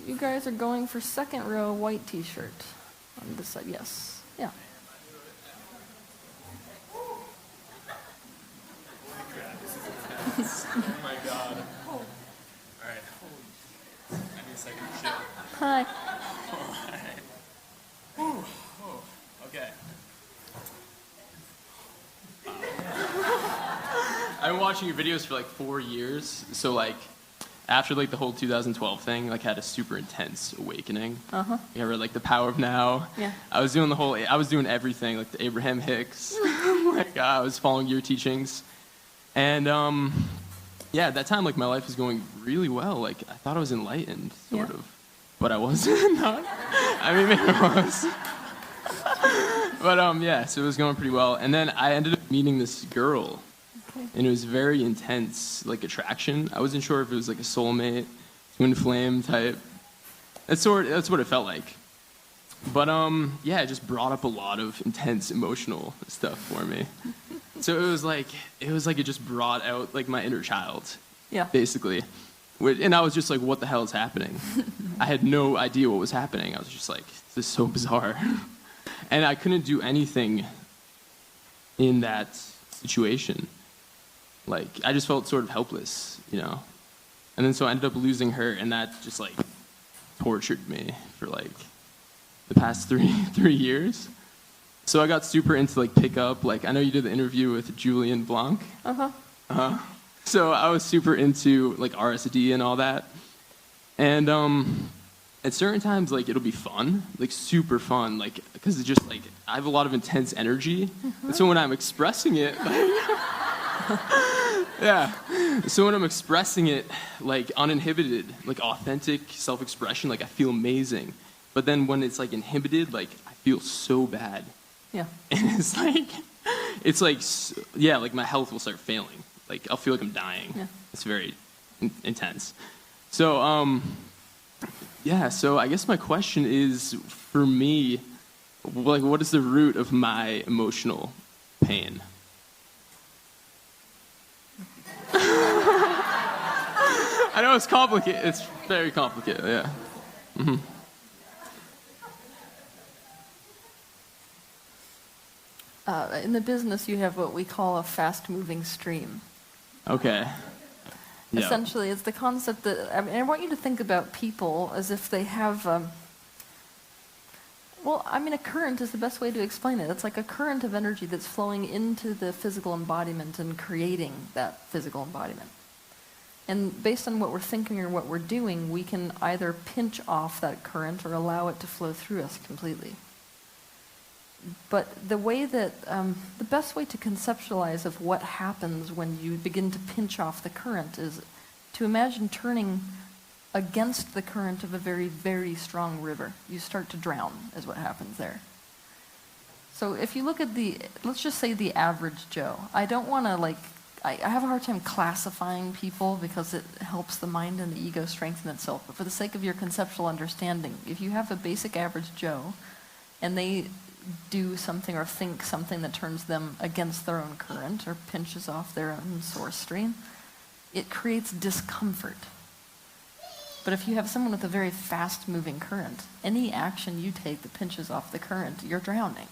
you guys are going for second row, white t-shirt. On this side, yes. Yeah. Oh my god. All right. I need a second to chill. Hi. Alright. Whew. Oh, okay. I've been watching your videos for like 4 years, so like after like the whole 2012 thing, like had a super intense awakening. Uh-huh. I read like The Power of Now. Yeah. I was doing everything, like the Abraham Hicks. Like I was following your teachings. And yeah, at that time like my life was going really well. Like I thought I was enlightened, sort Yeah. of. But I wasn't. Not. I mean maybe I was. But yeah, so it was going pretty well. And then I ended up meeting this girl. Okay. And it was very intense, like attraction. I wasn't sure if it was like a soulmate, twin flame type. That's what it felt like. But yeah, it just brought up a lot of intense emotional stuff for me. So it was like it just brought out like my inner child, Yeah. basically. And I was just like, what the hell is happening? I had no idea what was happening. I was just like, this is so bizarre. And I couldn't do anything in that situation. Like, I just felt sort of helpless, you know? And then so I ended up losing her, and that just, like, tortured me for, like, the past three years. So I got super into, like, pickup. Like, I know you did the interview with Julian Blanc. Uh-huh. So I was super into, like, RSD and all that. And at certain times, like, it'll be fun, like, super fun, like, because it's just, like, I have a lot of intense energy. And so when I'm expressing it, like... Yeah. So when I'm expressing it, like, uninhibited, like, authentic self-expression, like, I feel amazing. But then when it's, like, inhibited, like, I feel so bad. Yeah. And it's like, yeah, like, my health will start failing. Like, I'll feel like I'm dying. Yeah. It's very intense. So, yeah, so I guess my question is, for me, like, what is the root of my emotional pain? I know it's complicated. It's very complicated, yeah. Mm-hmm. In the business, you have what we call a fast-moving stream. Okay. Yeah. Essentially, it's the concept that, I mean, I want you to think about people as if they have, well, I mean, a current is the best way to explain it. It's like a current of energy that's flowing into the physical embodiment and creating that physical embodiment. And based on what we're thinking or what we're doing, we can either pinch off that current or allow it to flow through us completely. But the way that, the best way to conceptualize of what happens when you begin to pinch off the current is to imagine turning against the current of a very, very strong river. You start to drown, is what happens there. So if you look at let's just say the average Joe. I don't want to, like, I have a hard time classifying people because it helps the mind and the ego strengthen itself. But for the sake of your conceptual understanding, if you have a basic average Joe and they do something or think something that turns them against their own current or pinches off their own source stream, it creates discomfort. But if you have someone with a very fast-moving current, any action you take that pinches off the current, you're drowning.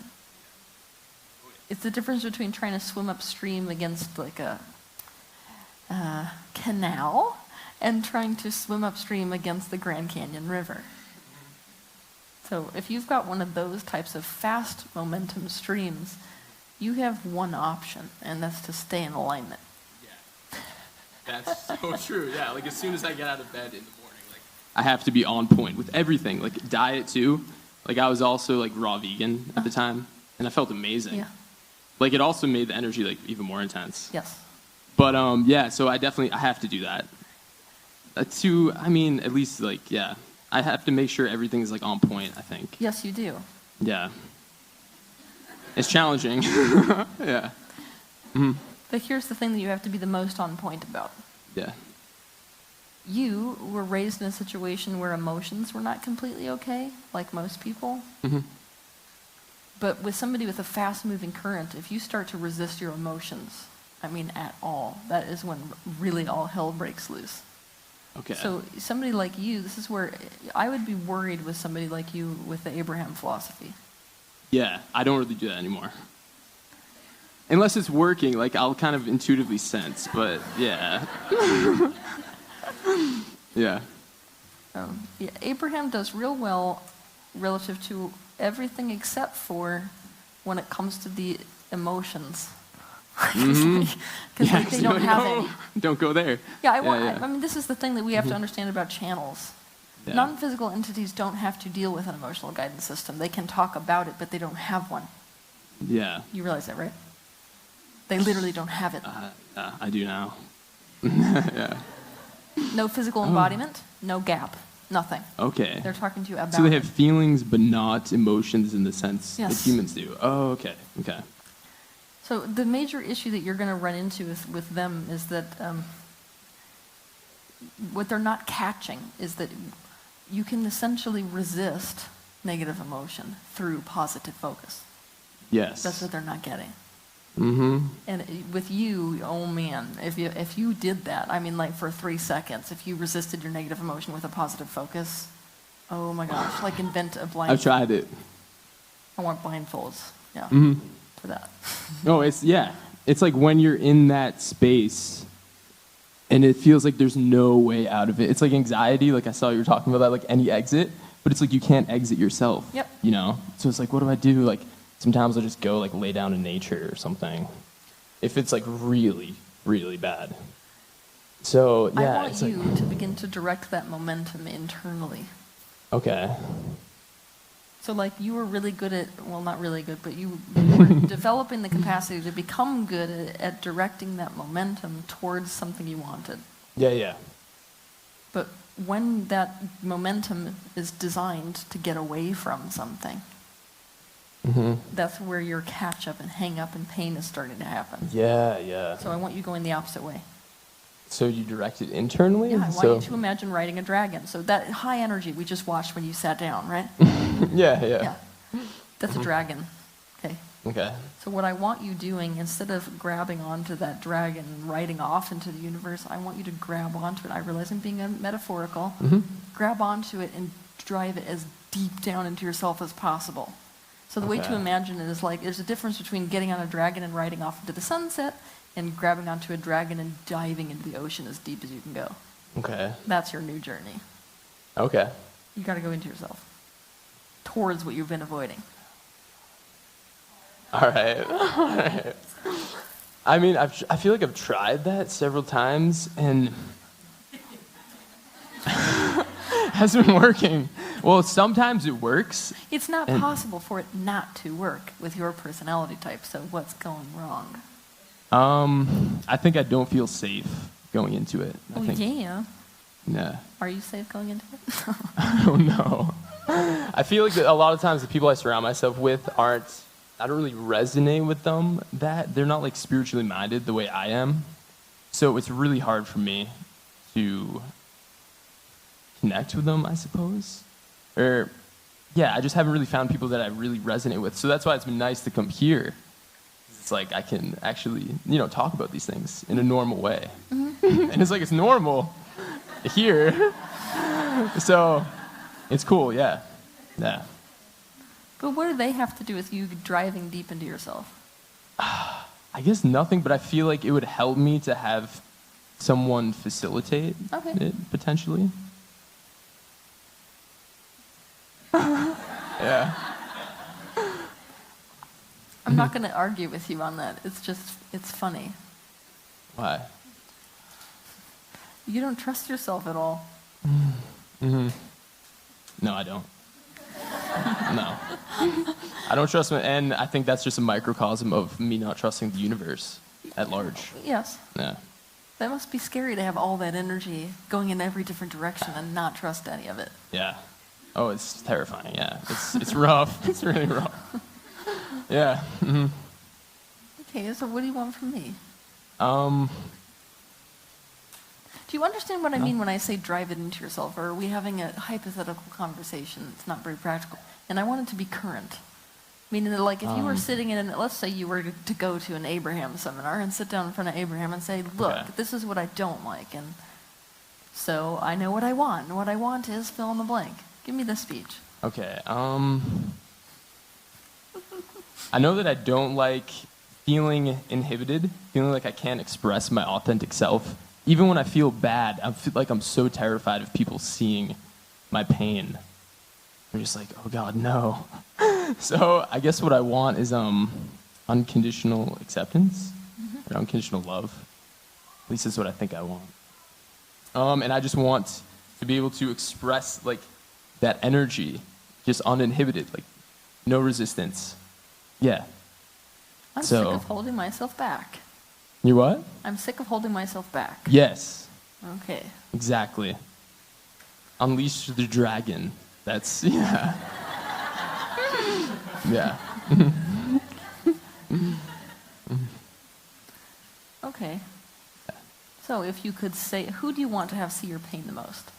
It's the difference between trying to swim upstream against like a canal and trying to swim upstream against the Grand Canyon River. So if you've got one of those types of fast momentum streams, you have one option, and that's to stay in alignment. Yeah. That's so true. Yeah, like as soon as I get out of bed in the morning, like I have to be on point with everything. Like diet too. Like I was also like raw vegan at the time, and I felt amazing. Yeah. Like it also made the energy like even more intense. Yes. But yeah, so I have to do that. I mean, at least like, yeah. I have to make sure everything's like on point, I think. Yes, you do. Yeah. It's challenging. Yeah. Mm-hmm. But here's the thing that you have to be the most on point about. Yeah. You were raised in a situation where emotions were not completely okay, like most people. Mm-hmm. But with somebody with a fast-moving current, if you start to resist your emotions, I mean at all, that is when really all hell breaks loose. Okay. So somebody like you, this is where I would be worried with somebody like you with the Abraham philosophy. Yeah, I don't really do that anymore. Unless it's working, like I'll kind of intuitively sense, but yeah. Yeah. Yeah, Abraham does real well relative to everything except for when it comes to the emotions. Because Yeah, they don't have any. Don't go there. Yeah, Yeah. I mean, this is the thing that we have to understand about channels. Yeah. Non-physical entities don't have to deal with an emotional guidance system. They can talk about it, but they don't have one. Yeah. You realize that, right? They literally don't have it. I do now. Yeah. No physical embodiment, no gap, nothing. Okay. They're talking to you about So they have it. feelings but not emotions in the sense that Yes. humans do. Oh, okay. Okay. So the major issue that you're going to run into with them is that what they're not catching is that you can essentially resist negative emotion through positive focus. Yes. That's what they're not getting. Mm-hmm. And with you, oh man, if you did that, I mean, like for 3 seconds, if you resisted your negative emotion with a positive focus, oh my gosh, like invent a blind. I've tried it. I want blindfolds, yeah, for that. Oh, it's like when you're in that space and it feels like there's no way out of it. It's like anxiety, like I saw you were talking about that, like any exit, but it's like you can't exit yourself. Yep. You know? So it's like, what do I do? Like sometimes I just go like lay down in nature or something. If it's like really, really bad. So yeah. I want it's you like, to begin to direct that momentum internally. okay. So like you were really good at, well, not really good, but you were developing the capacity to become good at directing that momentum towards something you wanted. Yeah. But when that momentum is designed to get away from something, that's where your catch up and hang up and pain is starting to happen. Yeah. So I want you going the opposite way. So you direct it internally? Yeah, I want So- you to imagine riding a dragon. So that high energy we just watched when you sat down, right? Yeah. Yeah. That's a dragon. Okay. Okay. So what I want you doing, instead of grabbing onto that dragon and riding off into the universe, I want you to grab onto it. I realize I'm being metaphorical. Grab onto it and drive it as deep down into yourself as possible. So the way to Okay. imagine it is like, there's a difference between getting on a dragon and riding off into the sunset and grabbing onto a dragon and diving into the ocean as deep as you can go. Okay. That's your new journey. Okay. You got to go into yourself towards what you've been avoiding. All right. I mean, I feel like I've tried that several times and hasn't been working. Well, sometimes it works. It's not possible for it not to work with your personality type, so what's going wrong? I think I don't feel safe going into it. I think, Yeah. Yeah. Are you safe going into it? I don't know. I feel like a lot of times the people I surround myself with I don't really resonate with them. That they're not like spiritually minded the way I am. So it's really hard for me to connect with them, I suppose. Or, yeah, I just haven't really found people that I really resonate with. So that's why it's been nice to come here. It's like I can actually, talk about these things in a normal way. And it's like it's normal here. So it's cool, yeah. Yeah. But what do they have to do with you driving deep into yourself? I guess nothing, but I feel like it would help me to have someone facilitate it, potentially. Yeah. I'm not going to argue with you on that. It's funny. Why? You don't trust yourself at all. No, I don't. No. I don't trust me, and I think that's just a microcosm of me not trusting the universe at large. Yes. Yeah. That must be scary to have all that energy going in every different direction and not trust any of it. Yeah. Oh, it's terrifying, yeah. It's rough. It's really rough. Yeah. Okay, so what do you want from me? Um, Do you understand what I mean when I say drive it into yourself? Or are we having a hypothetical conversation? It's not very practical. And I want it to be current. Meaning that, like, if you were sitting in, let's say you were to go to an Abraham seminar and sit down in front of Abraham and say, look, Okay. this is what I don't like. And So I know what I want. And what I want is fill in the blank. Give me the speech. Okay. I know that I don't like feeling inhibited, feeling like I can't express my authentic self. Even when I feel bad, I feel like I'm so terrified of people seeing my pain. I'm just like, oh God, no. So I guess what I want is unconditional acceptance or unconditional love. At least that's what I think I want. And I just want to be able to express like that energy, just uninhibited, like no resistance. Yeah. I'm sick of holding myself back. You what? I'm sick of holding myself back. Yes. Okay. Exactly. Unleash the dragon. That's, yeah. Yeah. Okay. So if you could say, who do you want to have see your pain the most?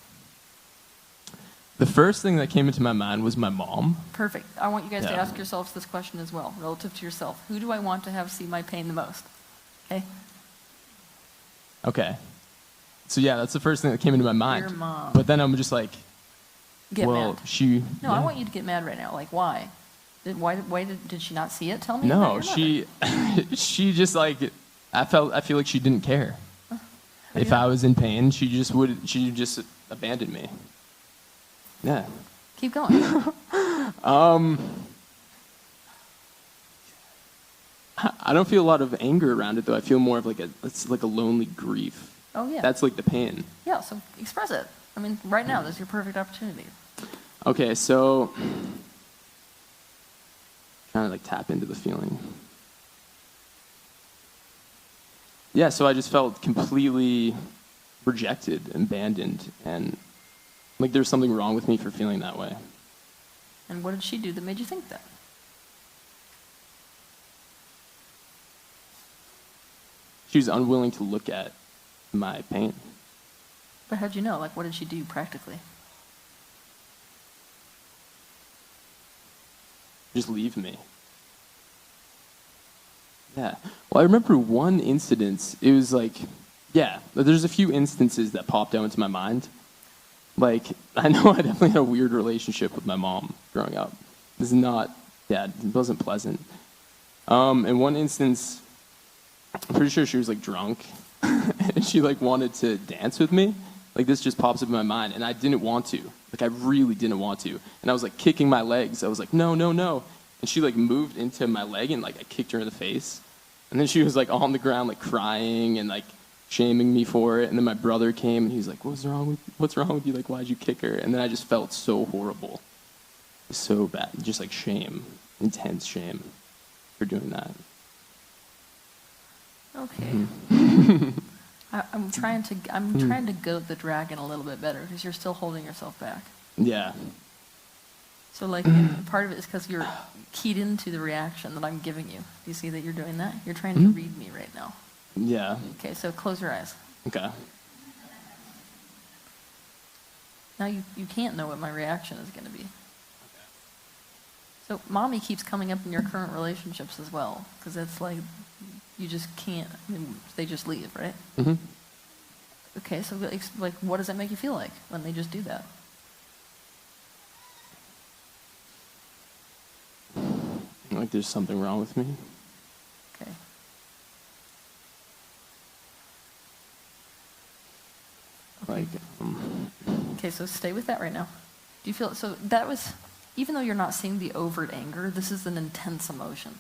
The first thing that came into my mind was my mom. Perfect. I want you guys to Yeah. ask yourselves this question as well, relative to yourself. Who do I want to have see my pain the most? Okay? Okay. So yeah, that's the first thing that came into my mind. Your mom. But then I'm just like, Get well, mad. she. No, yeah. I want you to get mad right now. Like, why? Did she not see it? Tell me. No, about your mother. she just like, I feel like she didn't care. If Yeah. I was in pain, she just abandoned me. Yeah. Keep going. I don't feel a lot of anger around it though. I feel more of it's like a lonely grief. Oh, yeah. That's like the pain. Yeah, so express it. I mean, right now, this is your perfect opportunity. Okay, so trying to like tap into the feeling. Yeah, so I just felt completely rejected, abandoned, and like there's something wrong with me for feeling that way. And what did she do that made you think that? She was unwilling to look at my pain. But how'd you know? Like, what did she do practically? Just leave me. Yeah. Well, I remember one incident. It was like, yeah, there's a few instances that popped out into my mind. Like, I know I definitely had a weird relationship with my mom growing up. This is not, yeah, it wasn't pleasant. In one instance, I'm pretty sure she was like drunk, and she like wanted to dance with me. Like this just pops up in my mind, and I didn't want to. Like I really didn't want to, and I was like kicking my legs. I was like, no, no, no, and she like moved into my leg, and like I kicked her in the face, and then she was like on the ground like crying and like shaming me for it. And then my brother came, and he was like, what's wrong with you? Like why'd you kick her? And then I just felt so horrible, so bad, just like shame, intense shame for doing that. Okay. I'm trying to goad the dragon a little bit better because you're still holding yourself back. Yeah. So like and part of it is because you're keyed into the reaction that I'm giving you. Do you see that you're doing that? You're trying to read me right now. Yeah. Okay, so close your eyes. Okay. Now you can't know what my reaction is going to be. So mommy keeps coming up in your current relationships as well because it's like you just can't. I mean, they just leave, right? Mm-hmm. Okay, so like, what does that make you feel like when they just do that? Like there's something wrong with me. Okay. Like, Okay, so stay with that right now. Do you feel so? That was, even though you're not seeing the overt anger, this is an intense emotion.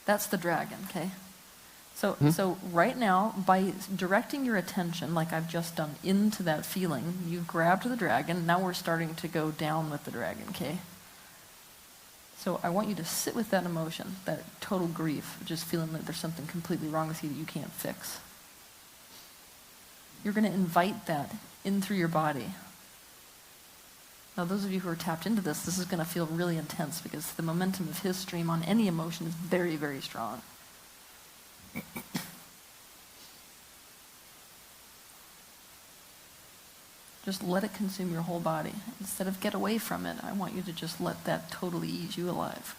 That's the dragon. Okay. So right now, by directing your attention, like I've just done, into that feeling, you've grabbed the dragon. Now we're starting to go down with the dragon, okay? So I want you to sit with that emotion, that total grief, just feeling that there's something completely wrong with you that you can't fix. You're going to invite that in through your body. Now, those of you who are tapped into this is going to feel really intense because the momentum of his stream on any emotion is very, very strong. Just let it consume your whole body. Instead of get away from it, I want you to just let that totally ease you alive.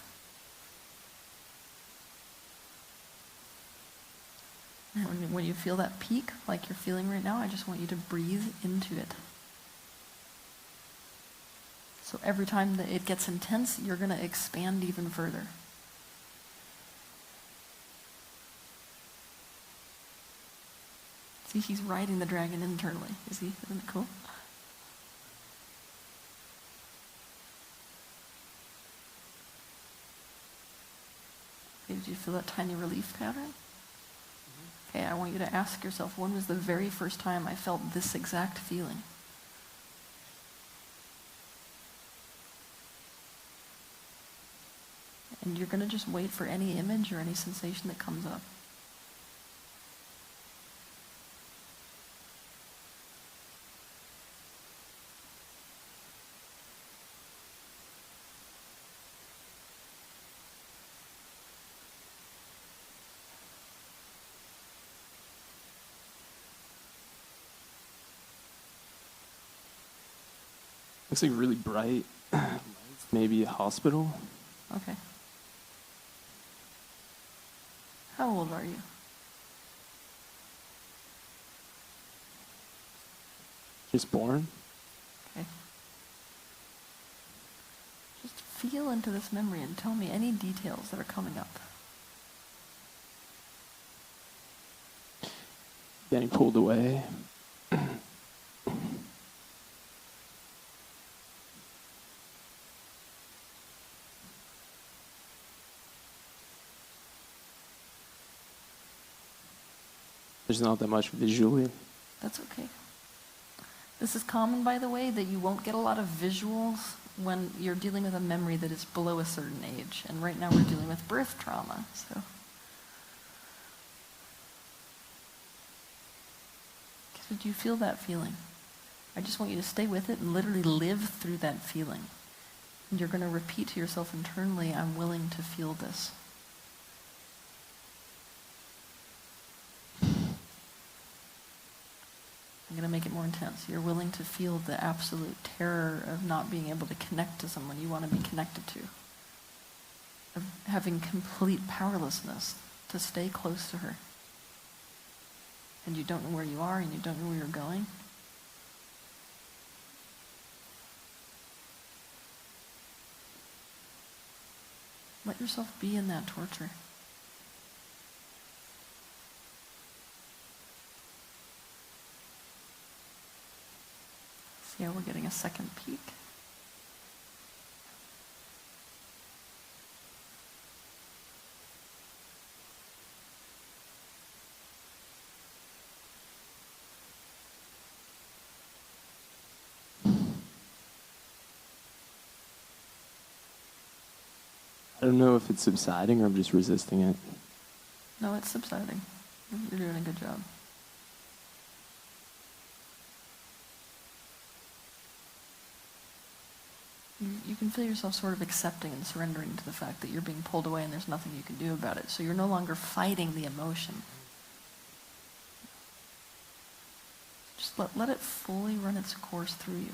And when you feel that peak, like you're feeling right now, I just want you to breathe into it. So every time that it gets intense, you're going to expand even further. See, he's riding the dragon internally. Is he? Isn't it cool? Okay, did you feel that tiny relief pattern? Okay, I want you to ask yourself, when was the very first time I felt this exact feeling? And you're going to just wait for any image or any sensation that comes up. Looks like really bright lights. Maybe a hospital. Okay. How old are you? Just born. Okay. Just feel into this memory and tell me any details that are coming up. Getting pulled away. There's not that much visually. That's okay. This is common, by the way, that you won't get a lot of visuals when you're dealing with a memory that is below a certain age. And right now we're dealing with birth trauma, so. Did you feel that feeling? I just want you to stay with it and literally live through that feeling. And you're going to repeat to yourself internally, I'm willing to feel this. I'm going to make it more intense. You're willing to feel the absolute terror of not being able to connect to someone you want to be connected to. Of having complete powerlessness to stay close to her. And you don't know where you are and you don't know where you're going. Let yourself be in that torture. See how we're getting a second peek? I don't know if it's subsiding or I'm just resisting it. No, it's subsiding. You're doing a good job. You can feel yourself sort of accepting and surrendering to the fact that you're being pulled away and there's nothing you can do about it. So you're no longer fighting the emotion. Just let it fully run its course through you.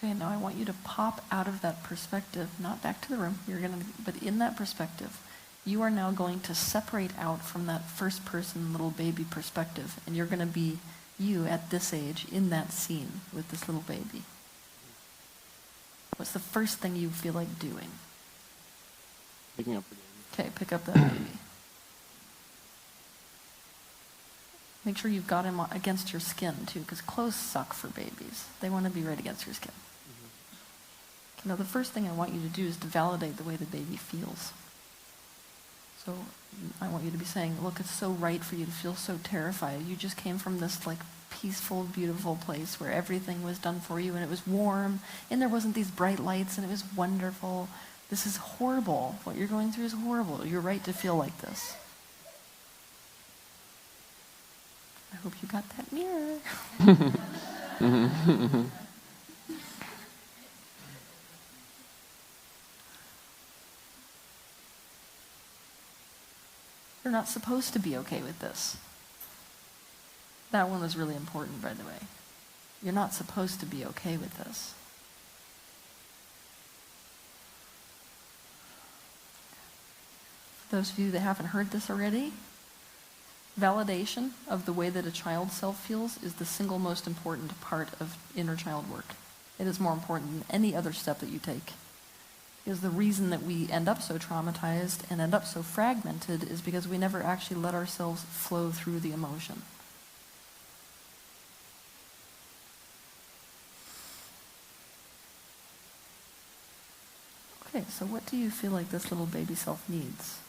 Okay, now I want you to pop out of that perspective, not back to the room, but in that perspective, you are now going to separate out from that first person little baby perspective, and you're going to be you at this age in that scene with this little baby. What's the first thing you feel like doing? Picking up the baby. Okay, pick up that baby. Make sure you've got him against your skin too, because clothes suck for babies. They want to be right against your skin. Now, the first thing I want you to do is to validate the way the baby feels. So I want you to be saying, look, it's so right for you to feel so terrified. You just came from this like peaceful, beautiful place where everything was done for you and it was warm and there wasn't these bright lights and it was wonderful. This is horrible. What you're going through is horrible. You're right to feel like this. hope you got that mirror. You're not supposed to be okay with this. That one was really important, by the way. You're not supposed to be okay with this. For those of you that haven't heard this already, validation of the way that a child's self feels is the single most important part of inner child work. It is more important than any other step that you take. Because the reason that we end up so traumatized and end up so fragmented is because we never actually let ourselves flow through the emotion. Okay, so what do you feel like this little baby self needs?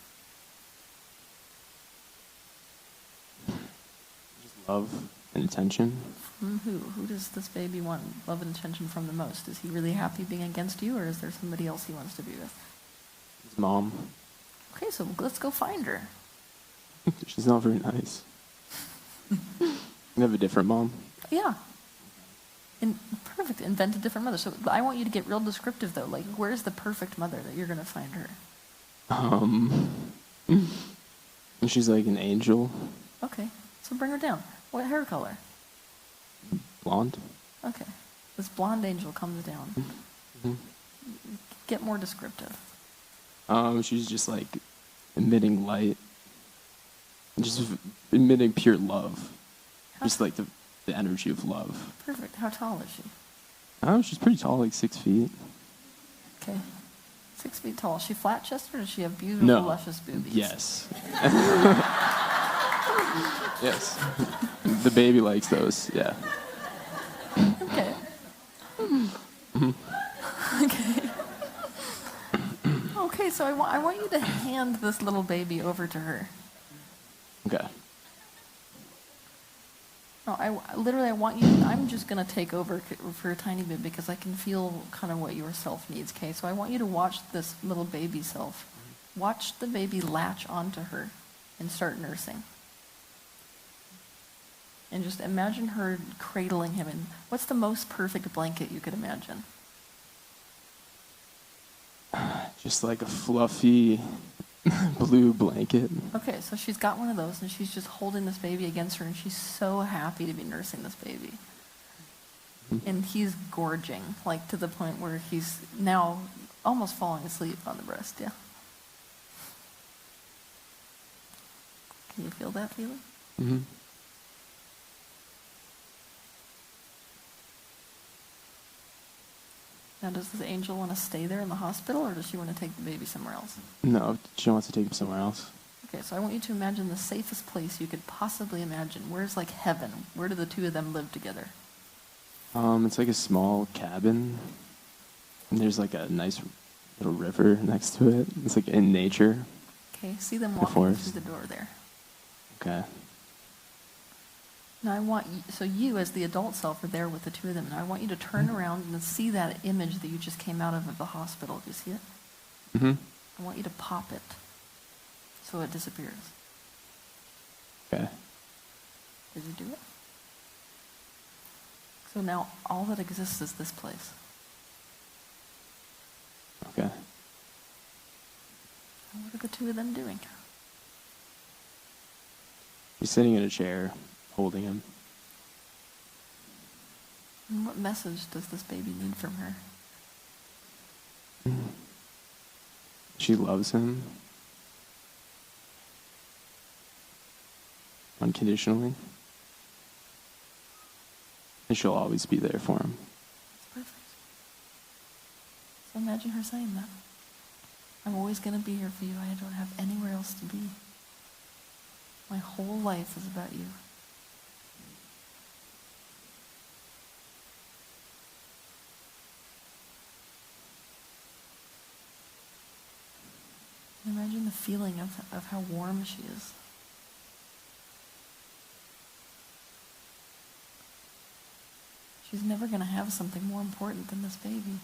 Just love and attention. From who? Who does this baby want love and attention from the most? Is he really happy being against you, or is there somebody else he wants to be with? His mom. Okay, so let's go find her. She's not very nice. You have a different mom? Yeah. Perfect. Invent a different mother. So I want you to get real descriptive, though. Like, where's the perfect mother that you're going to find her? She's like an angel. Okay, so bring her down. What hair color? Blonde. Okay. This blonde angel comes down. Mm-hmm. Get more descriptive. She's just like emitting light. Just emitting pure love. Just like the energy of love. Perfect. How tall is she? Oh, she's pretty tall, like 6 feet. Okay. 6 feet tall. Is she flat-chested, or does she have beautiful, luscious boobies? Yes. Yes. The baby likes those, yeah. Okay. Okay. Okay, so I want you to hand this little baby over to her. Okay. No, I want you, I'm just going to take over for a tiny bit because I can feel kind of what your self needs, okay? So I want you to watch this little baby self. Watch the baby latch onto her and start nursing. And just imagine her cradling him. And what's the most perfect blanket you could imagine? Just like a fluffy blue blanket. Okay, so she's got one of those, and she's just holding this baby against her, and she's so happy to be nursing this baby. And he's gorging, like to the point where he's now almost falling asleep on the breast, yeah. Can you feel that feeling? Mm-hmm. Now, does this angel want to stay there in the hospital, or does she want to take the baby somewhere else? No, she wants to take him somewhere else. Okay, so I want you to imagine the safest place you could possibly imagine. Where's like heaven? Where do the two of them live together? It's like a small cabin. And there's like a nice little river next to it. It's like in nature. Okay, see them walking forest. through the door there. Okay. Now I want you, so you as the adult self are there with the two of them. Now I want you to turn around and see that image that you just came out of the hospital. Do you see it? Mm-hmm. I want you to pop it so it disappears. Okay. Did you do it? So now all that exists is this place. Okay. And what are the two of them doing? She's sitting in a chair, holding him. And what message does this baby need from her? She loves him. Unconditionally. And she'll always be there for him. That's perfect. So imagine her saying that. I'm always going to be here for you. I don't have anywhere else to be. My whole life is about you. Imagine the feeling of how warm she is. She's never going to have something more important than this baby.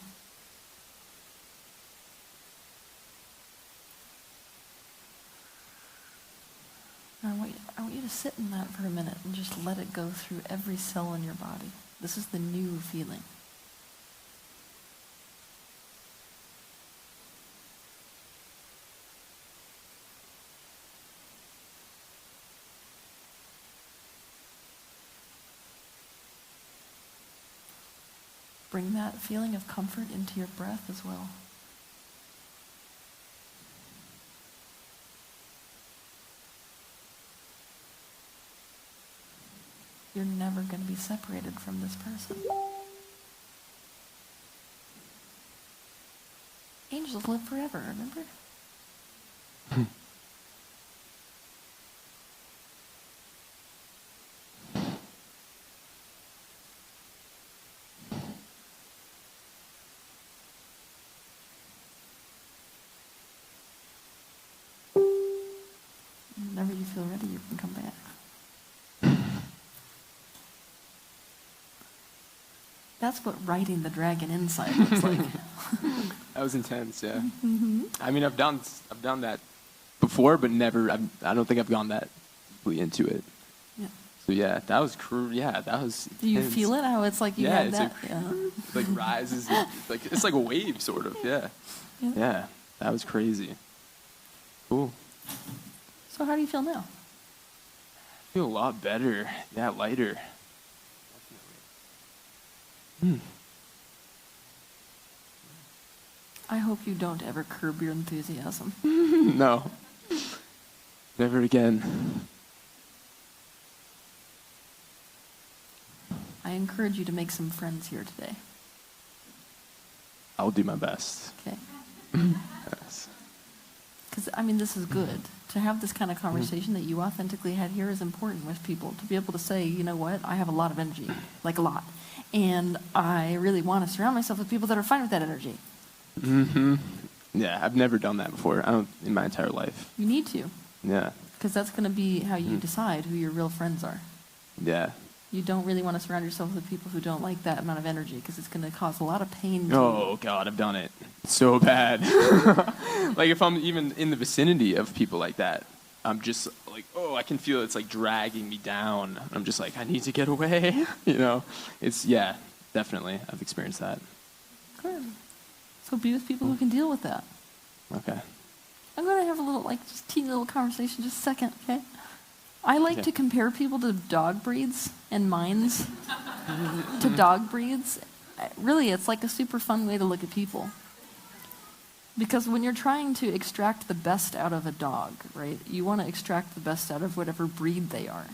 I want you to Just sit in that for a minute and just let it go through every cell in your body. This is the new feeling. Bring that feeling of comfort into your breath as well. You're never going to be separated from this person. Angels live forever, remember? Whenever you feel ready, you can come back. That's what riding the dragon inside looks like. That was intense, yeah. Mm-hmm. I mean, I've done that before, but never. I don't think I've gone that deeply into it. Yeah. So yeah, that was that was. Do you intense. feel it? How it's like you Yeah, had it's that? like rises, it's like a wave, sort of. Yeah. Yeah, that was crazy. Cool. So how do you feel now? I feel a lot better. Yeah, lighter. I hope you don't ever curb your enthusiasm. No. Never again. I encourage you to make some friends here today. I'll do my best. Okay? Yes. Because, I mean, this is good. To have this kind of conversation that you authentically had here is important with people. To be able to say, you know what, I have a lot of energy, like a lot. And I really want to surround myself with people that are fine with that energy. Mm-hmm. Yeah, I've never done that before. In my entire life. You need to. Yeah. Because that's going to be how you decide who your real friends are. Yeah. You don't really want to surround yourself with people who don't like that amount of energy because it's going to cause a lot of pain to you. Oh, God, I've done it. So bad. Like, if I'm even in the vicinity of people like that, I'm just like, oh, I can feel it's like dragging me down. I'm just like, I need to get away. You know? Yeah, definitely. I've experienced that. Good. So be with people who can deal with that. Okay. I'm going to have a little, just teeny little conversation, just a second, okay? I like to compare people to dog breeds and minds to dog breeds. Really, it's like a super fun way to look at people. Because when you're trying to extract the best out of a dog, right, you want to extract the best out of whatever breed they are.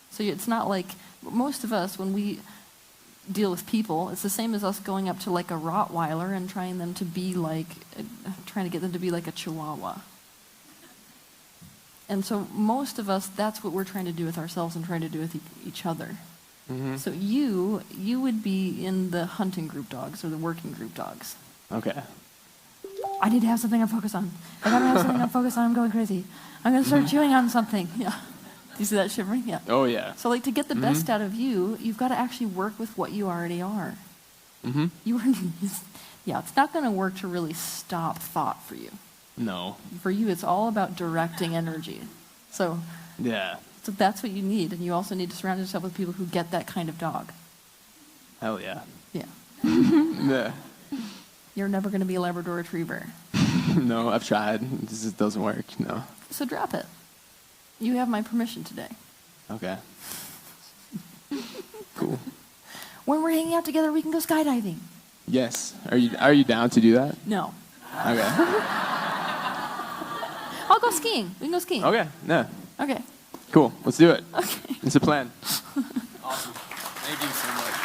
So it's not like, most of us, when we deal with people, it's the same as us going up to like a Rottweiler and trying to get them to be like a Chihuahua. And so most of us, that's what we're trying to do with ourselves and trying to do with each other. Mm-hmm. So you would be in the hunting group dogs or the working group dogs. Okay. I need to have something I'm focused on. If I don't have something I'm focused on, I'm going crazy. I'm going to start chewing on something. Yeah. Do you see that shivering? Yeah. Oh, yeah. So to get the best out of you, you've got to actually work with what you already are. Mm-hmm. It's not going to work to really stop thought for you. No. For you, it's all about directing energy. So that's what you need. And you also need to surround yourself with people who get that kind of dog. Hell yeah. Yeah. Yeah. You're never going to be a Labrador Retriever. No, I've tried. It just doesn't work. No. So drop it. You have my permission today. Okay. Cool. When we're hanging out together, we can go skydiving. Yes. Are you down to do that? No. Okay. I'll go skiing. We can go skiing. Okay. No. Okay. Cool. Let's do it. Okay. It's a plan. Awesome. Thank you so much.